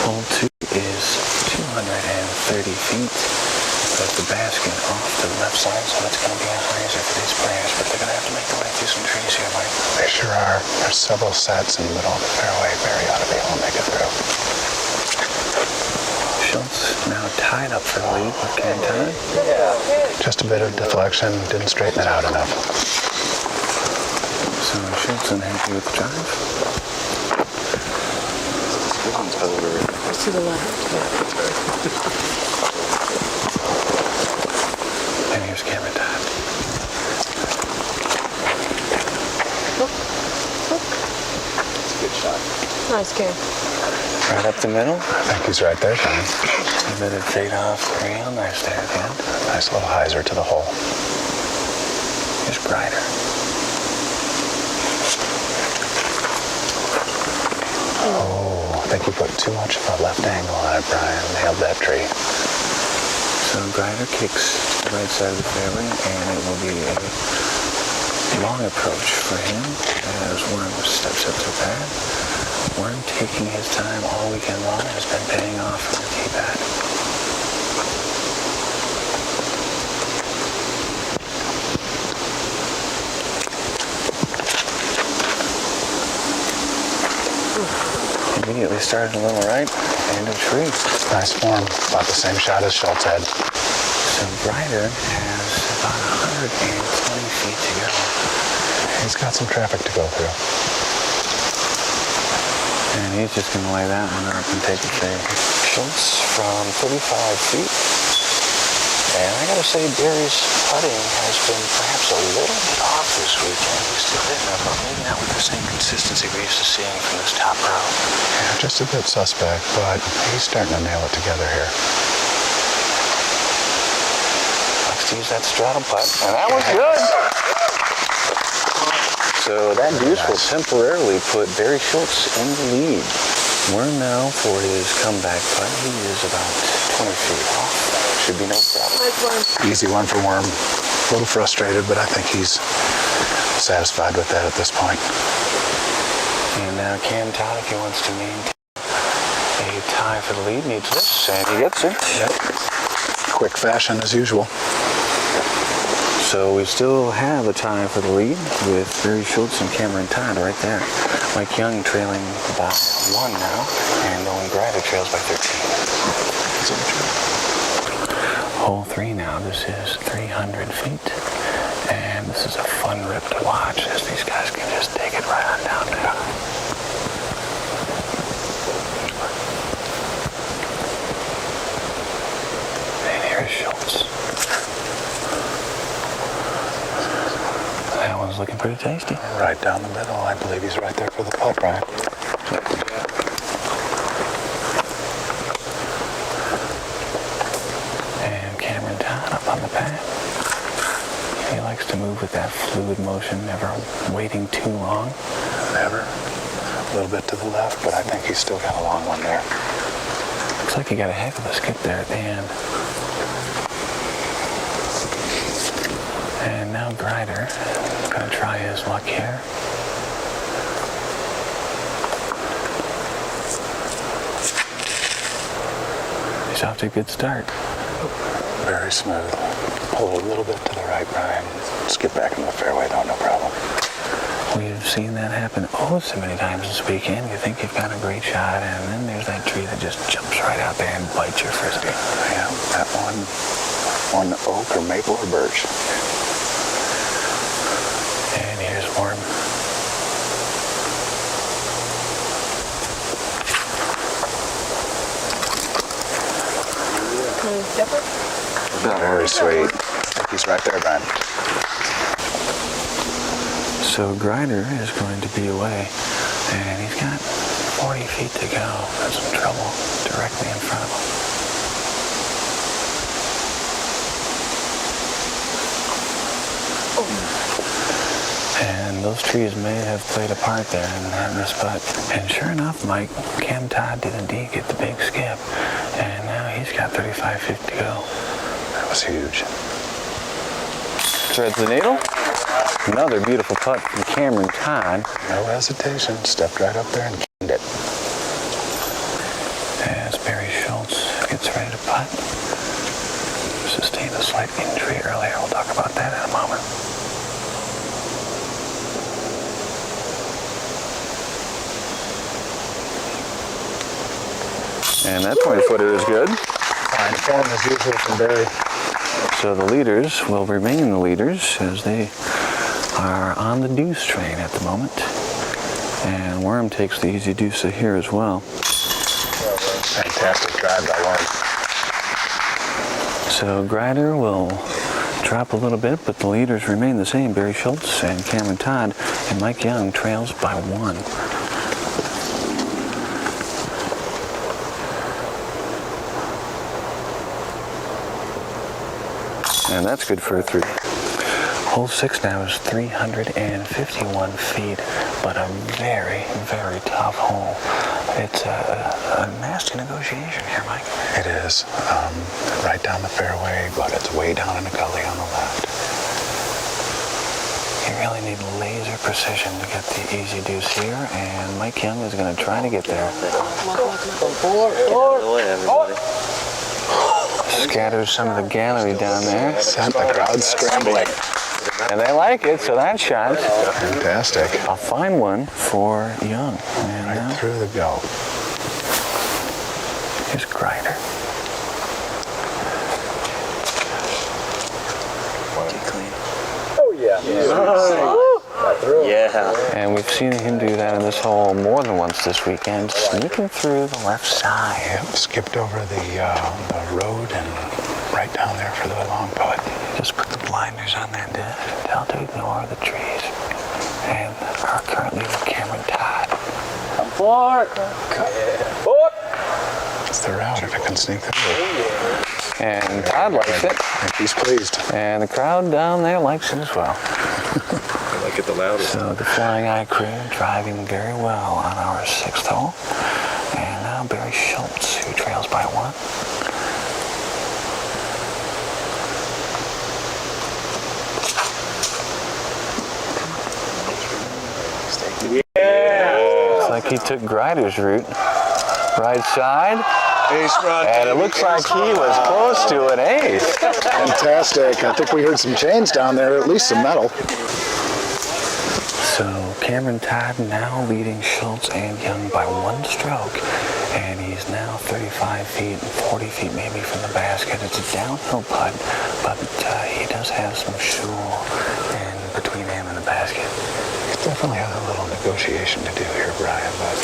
Hole 2 is 230 feet. Put the basket off to the left side, so it's going to be a hyzer for these players, but they're going to have to make their way through some trees here, Mike. They sure are. There's several sets in the middle of the fairway. Barry ought to be able to make it through. Schultz now tied up for the lead with Ken Todd. Just a bit of deflection. Didn't straighten it out enough. So Schultz unhappy with the drive. To the left. And here's Cameron Todd. It's a good shot. Nice game. Right up the middle. I think he's right there, John. A bit of fade off real nice there at the end. Nice little hyzer to the hole. Here's Grider. Oh, I think you put too much of a left angle on it, Brian. Nailed that tree. So Grider kicks to the right side of the fairway, and it will be a long approach for him as Worm steps up to the pad. Worm taking his time all weekend long has been paying off from the tee pad. Immediately started a little right and a tree. Nice form. About the same shot as Schultz had. So Grider has about 120 feet to go. He's got some traffic to go through. And he's just going to lay that one up and take a fade. Schultz from 35 feet. And I got to say, Barry's putting has been perhaps a little bit off this weekend. He's still hitting it, but maybe not with the same consistency we're used to seeing from this top row. Yeah, just a bit suspect, but he's starting to nail it together here. Likes to use that straddle putt. And that was good. So that deuce will temporarily put Barry Schultz in the lead. Worm now for his comeback putt. He is about 20 feet off. Should be no problem. Nice one. Easy one for Worm. A little frustrated, but I think he's satisfied with that at this point. And now Cam Todd, if he wants to maintain a tie for the lead, needs this, and he gets it. Yep. Quick fashion as usual. So we still have a tie for the lead with Barry Schultz and Cameron Todd right there. Mike Young trailing by 1 now, and Owen Grider trails by 13. Hole 3 now. This is 300 feet, and this is a fun rip to watch as these guys can just take it right on down there. And here's Schultz. That one's looking pretty tasty. Right down the middle. I believe he's right there for the putt, Brian. And Cameron Todd up on the pad. He likes to move with that fluid motion, never waiting too long. Never. A little bit to the left, but I think he's still got a long one there. Looks like he got a heck of a skip there at the end. And now Grider gonna try his luck here. He's off to a good start. Very smooth. Pull a little bit to the right, Brian. Skip back into the fairway, no problem. We've seen that happen oh so many times this weekend. You think you've got a great shot, and then there's that tree that just jumps right out there and bites your frisbee. Yeah, that one oak or maple or birch. And here's Worm. Different? Very sweet. I think he's right there, Brian. So Grider is going to be away, and he's got 40 feet to go. There's some trouble directly in front of him. And those trees may have played a part there in that miss putt. And sure enough, Mike, Cam Todd did indeed get the big skip. And now he's got 35 feet to go. That was huge. Threads the needle. Another beautiful putt from Cameron Todd. No hesitation. Stepped right up there and kicked it. And gets ready to putt. Sustained a slight injury earlier. We'll talk about that in a moment. And that 20-footer is good. Fine form as usual from Barry. So the leaders will remain the leaders as they are on the deuce train at the moment. And Worm takes the easy deuce here as well. Fantastic drive by Worm. So Grider will drop a little bit, but the leaders remain the same. Barry Schultz and Cameron Todd, and Mike Young trails by 1. And that's good for a 3. Hole 6 now is 351 feet, but a very, very tough hole. It's a nasty negotiation here, Mike. It is. Right down the fairway, but it's way down in the gully on the left. You really need laser precision to get the easy deuce here, and Mike Young is going to try to get there. Scatters some of the gallery down there. Sent the crowd scrambling. And they like it, so that shot. Fantastic. A fine one for Young. And Right through the go. here's Grider. Oh, yeah. Yeah. And we've seen him do that in this hole more than once this weekend, sneaking through the left side. Yep, skipped over the road and right down there for the long putt. Just put the blinders on that disc. Tell to ignore the trees. And our current leader, Cameron Todd. It's the route if it can sneak through. And Todd likes it. And he's pleased. And the crowd down there likes it as well. I like it the loudest. So the Flying Eye crew driving very well on our 6th hole. And now Barry Schultz, who trails by 1. Looks like he took Grider's route. Right side. Ace run. And it looks like he was close to an ace. Fantastic. I think we heard some chains down there, at least some metal. So Cameron Todd now leading Schultz and Young by 1 stroke. And he's now 35 feet and 40 feet maybe from the basket. It's a downhill putt, but he does have some shul in between him and the basket. He definitely has a little negotiation to do here, Brian, but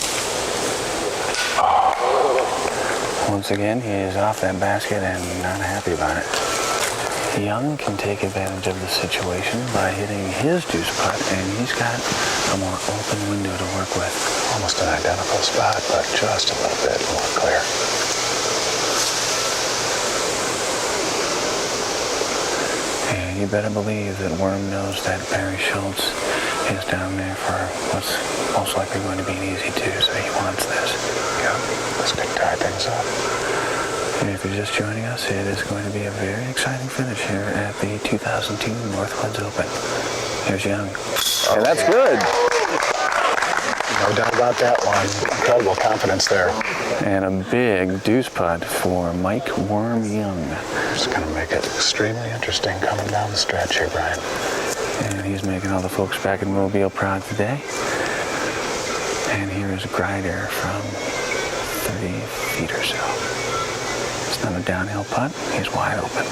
Once again, he is off that basket and not happy about it. Young can take advantage of the situation by hitting his deuce putt, and he's got a more open window to work with. almost an identical spot, but just a little bit more clear. And you better believe that Worm knows that Barry Schultz is down there for what's most likely going to be an easy 2, so he wants this. Yeah, this could tie things up. And if you're just joining us, it is going to be a very exciting finish here at the 2002 Northwoods Open. Here's Young. And that's good. No doubt about that one. Incredible confidence there. And a big deuce putt for Mike Worm Young. It's going to make it extremely interesting coming down the stretch here, Brian. And he's making all the folks back in Mobile proud today. And here is Grider from 30 feet or so. It's not a downhill putt. He's wide open.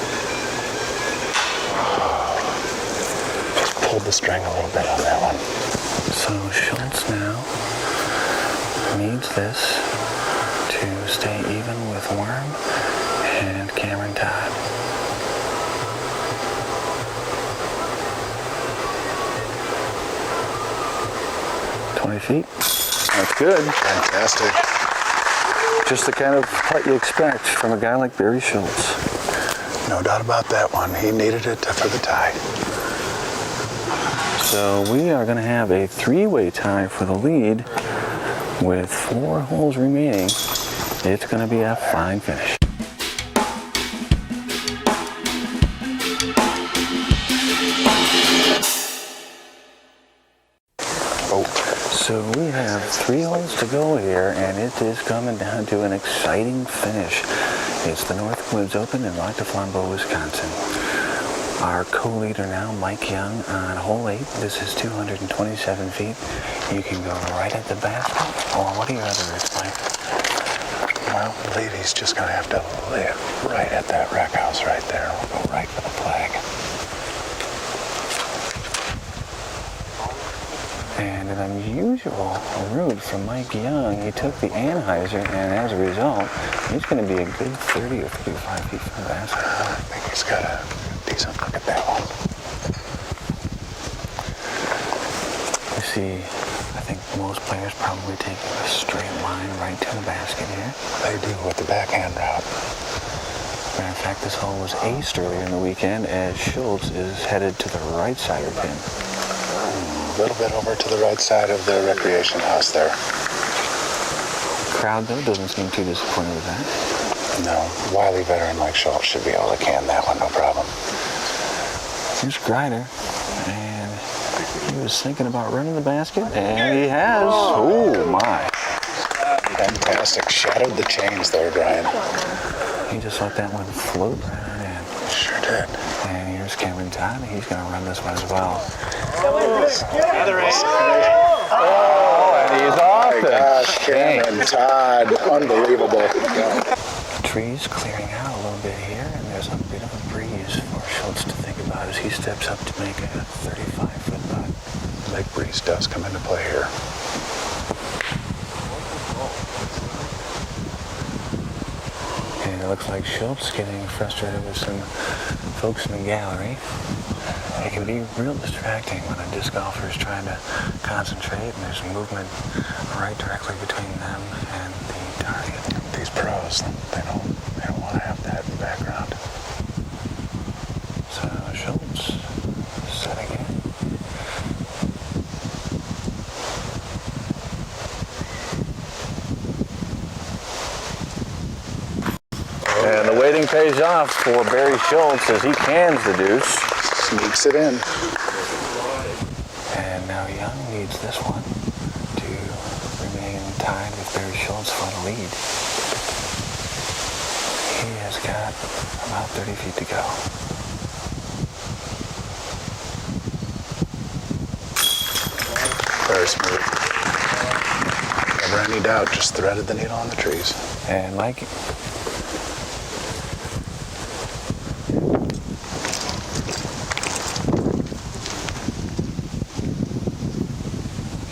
Just pulled the string a little bit on that one. So Schultz now needs this to stay even with Worm and Cameron Todd. Feet. That's good. Fantastic. Just the kind of putt you expect from a guy like Barry Schultz. No doubt about that one. He needed it for the tie. So we are going to have a 3-way tie for the lead with 4 holes remaining. It's going to be a fine finish. So So we have 3 holes to go here, and it is coming down to an exciting finish. It's the North Woods Open in Lac Du Flambeau, Wisconsin. Our co-leader now, Mike Young, on hole 8. This is 227 feet. You can go right at the basket, or what are your other risks, Mike? Well, I believe he's just going to have to lay it right at that rack house right there. We'll go right for the flag. And an unusual route from Mike Young. He took the Anheuser, and as a result, he's going to be a good 30 or 35 feet from the basket. I think he's got a decent look at that one. You see, I think most players probably take a straight line right to the basket here. They do with the backhand route. Matter of fact, this hole was aced earlier in the weekend as Schultz is headed to the right side of the pin. A little bit over to the right side of the recreation house there. The crowd, though, doesn't seem too disappointed with that. No, wily veteran like Schultz should be able to can that one, no problem. Here's Grider, and he was thinking about running the basket, and he has. Oh, my. Fantastic. Shadowed the chains there, Brian. He just let that one float right on in. Sure did. And here's Cameron Todd. He's going to run this one as well. Oh, and he's off it. Gosh, Cameron Todd. Unbelievable. Trees clearing out a little bit here, and there's a bit of a breeze for Schultz to think about as he steps up to make a 35-foot putt. Lake breeze does come into play here. And it looks like Schultz getting frustrated with some folks in the gallery. It can be real distracting when a disc golfer is trying to concentrate and there's movement right directly between them and the target. These pros, they don't want to have that in the background. So Schultz setting it. And the waiting pays off for Barry Schultz as he cans the deuce. Sneaks it in. And now Young needs this one to remain tied with Barry Schultz for the lead. He has got about 30 feet to go. Very smooth. Never any doubt, just threaded the needle on the trees. And Mike,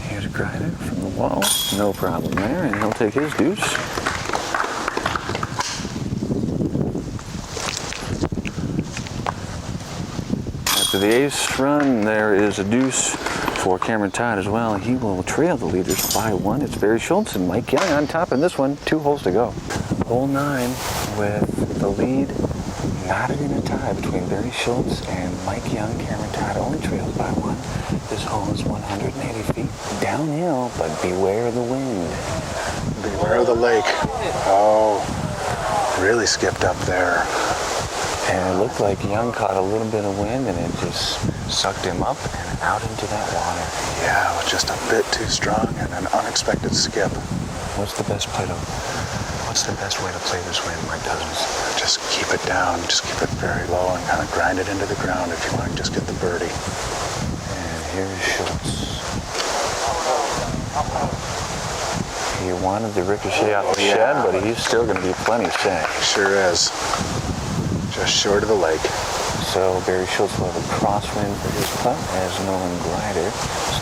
here's Grider from the wall. No problem there, and he'll take his deuce. After the ace run, there is a deuce for Cameron Todd as well. He will trail the leaders by 1. It's Barry Schultz and Mike Young on top in this one. 2 holes to go. Hole 9 with the lead knotted in a tie between Barry Schultz and Mike Young. Cameron Todd only trails by 1. This hole is 180 feet downhill, but beware of the wind. Beware of the lake. Oh, really skipped up there. And it looked like Young caught a little bit of wind and it just sucked him up and out into that water. Yeah, it was just a bit too strong and an unexpected skip. What's the best way to play this wind, Mike Cousins? Just keep it down, just keep it very low and kind of grind it into the ground if you want to just get the birdie. And here's Schultz. He wanted the ricochet out the shed, but he's still going to be plenty safe. Sure is. Just short of the lake. So Barry Schultz will have a crosswind for his putt as Nolan Grider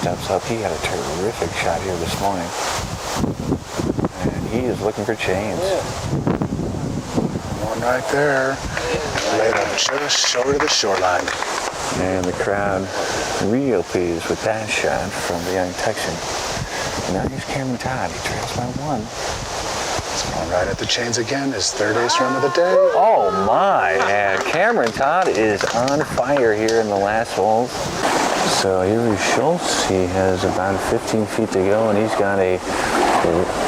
steps up. He had a terrific shot here this morning. And he is looking for chains. One right there. Laid up just short of the shoreline. And the crowd real pleased with that shot from the young Texan. And now here's Cameron Todd. He trails by 1. It's going right at the chains again. His 3rd ace run of the day. Oh my, and Cameron Todd is on fire here in the last hole. So here is Schultz. He has about 15 feet to go, and he's got a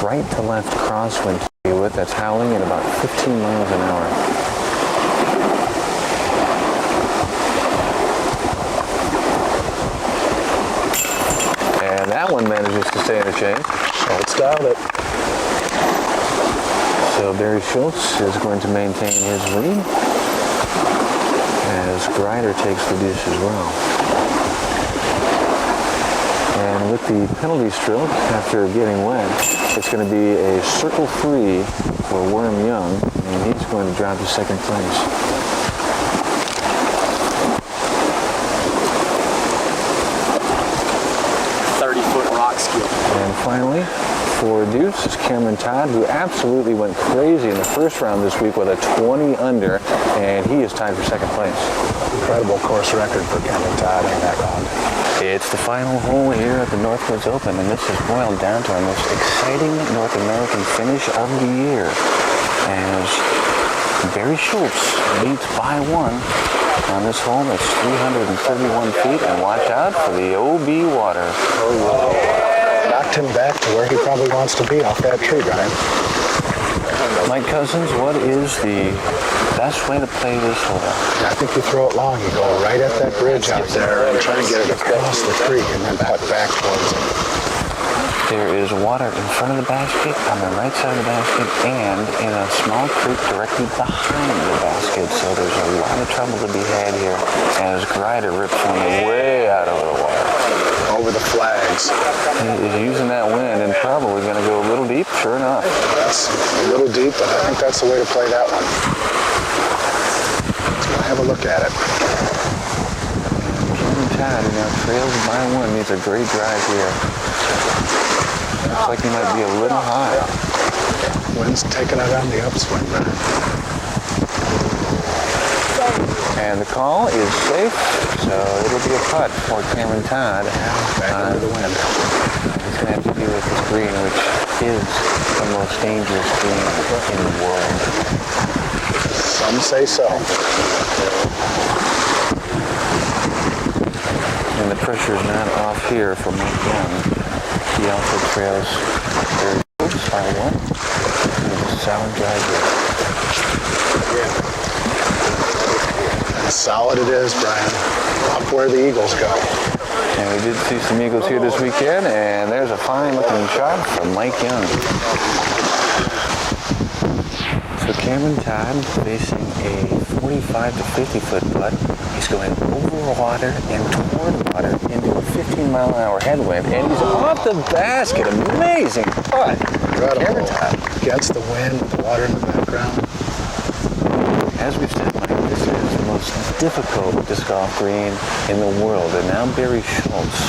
right to left crosswind to deal with that's howling at about 15 miles an hour. And that one manages to say interchange. Let's dial it. So Barry Schultz is going to maintain his lead as Grider takes the deuce as well. And with the penalty stroke after getting wet, it's going to be a circle 3 for Worm Young, and he's going to drop to second place. And finally, for deuce is Cameron Todd, who absolutely went crazy in the first round this week with a 20 under, and he is tied for second place. Incredible course record for Cameron Todd in that round. It's the final hole here at the Northwoods Open, and this has boiled down to our most exciting North American finish of the year, as Barry Schultz leads by 1 on this hole. That's 331 feet, and watch out for the OB water. Knocked him back to where he probably wants to be off that tree, Brian. Mike Cousins, what is the best way to play this hole? I think you throw it long. You go right at that bridge out there and try to get it across the creek and then putt back towards it. There is water in front of the basket, on the right side of the basket, and in a small creek directly behind the basket. So there's a lot of trouble to be had here as Grider rips one way out over the water. Over the flags. He is using that wind and probably going to go a little deep, sure enough. That's a little deep, but I think that's the way to play that one. Let's have a look at it. Cameron Todd, who now trails by 1, needs a great drive here. Looks like he might be a little high. Wind's taking it on the upswing, man. And the call is safe, so it'll be a putt for Cameron Todd. Back under the wind. He's going to have to deal with this green, which is the most dangerous green in the world. Some say so. And the pressure's not off here for Mike Young. He also trails very close by 1. It's a solid drive here. And solid it is, Brian. Up where the Eagles go. And we did see some Eagles here this weekend, and there's a fine looking shot from Mike Young. So Cameron Todd facing a 45 to 50 foot putt. He's going over water and toward water into a 15-mile-an-hour headwind, and he's off the basket. Amazing putt. Incredible. Against the wind with the water in the background. As we've said, Mike, this is the most difficult disc golf green in the world, and now Barry Schultz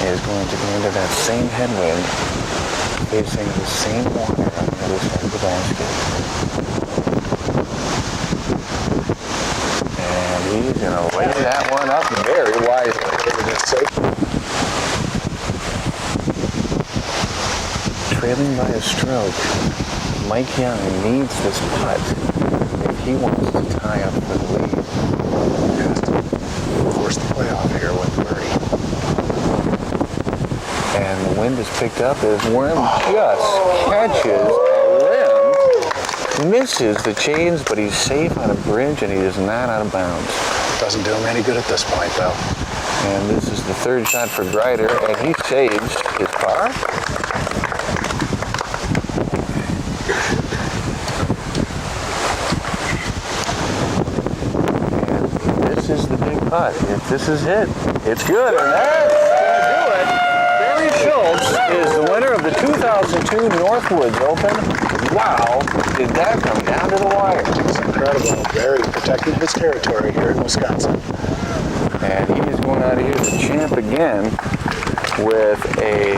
is going to go into that same headwind, facing the same water on the other side of the basket. And he's going to lay that one up very wisely. Trailing by a stroke, Mike Young needs this putt if he wants to tie up for the lead. He has to force the playoff here with birdie. And the wind is picked up as Worm just catches a limb, misses the chains, but he's safe on a bridge and he is not out of bounds. Doesn't do him any good at this point, though. And this is the third shot for Grider, and he saves his par. And this is the big putt. If this is it, it's good, and that's going to do it. Barry Schultz is the winner of the 2002 Northwoods Open. Wow, did that come down to the wire. It's incredible. Barry protecting his territory here in Wisconsin. And he is going out of here as a champ again with a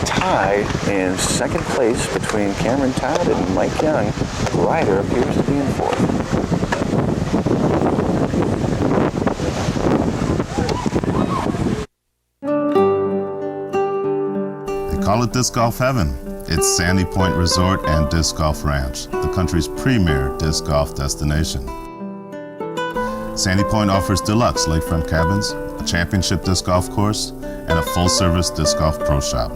tie in second place between Cameron Todd and Mike Young. Grider appears to be in fourth. They call it Disc Golf Heaven. It's Sandy Point Resort and Disc Golf Ranch, the country's premier disc golf destination. Sandy Point offers deluxe lakefront cabins, a championship disc golf course, and a full-service disc golf pro shop.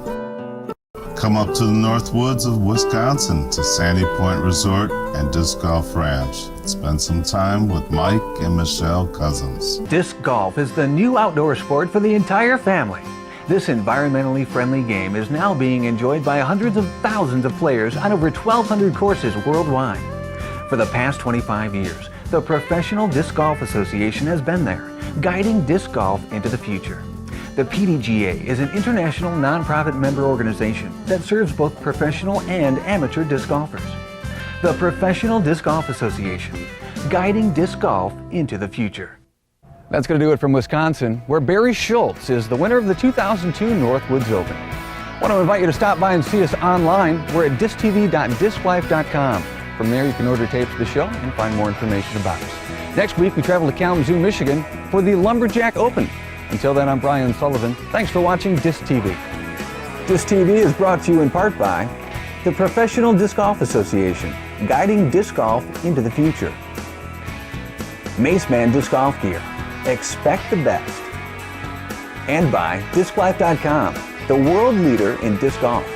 Come up to the North Woods of Wisconsin to Sandy Point Resort and Disc Golf Ranch. Spend some time with Mike and Michelle Cousins. Disc golf is the new outdoor sport for the entire family. This environmentally friendly game is now being enjoyed by hundreds of thousands of players on over 1,200 courses worldwide. For the past 25 years, the Professional Disc Golf Association has been there, guiding disc golf into the future. The PDGA is an international nonprofit member organization that serves both professional and amateur disc golfers. The Professional Disc Golf Association, guiding disc golf into the future. That's going to do it from Wisconsin, where Barry Schultz is the winner of the 2002 Northwoods Open. I want to invite you to stop by and see us online. We're at disctv.disclife.com. From there, you can order tapes of the show and find more information about us. Next week, we travel to Kalamazoo, Michigan for the Lumberjack Open. Until then, I'm Brian Sullivan. Thanks for watching Disctv. Disctv is brought to you in part by the Professional Disc Golf Association, guiding disc golf into the future. Maceman Disc Golf Gear, expect the best. And by DiscLife.com, the world leader in disc golf.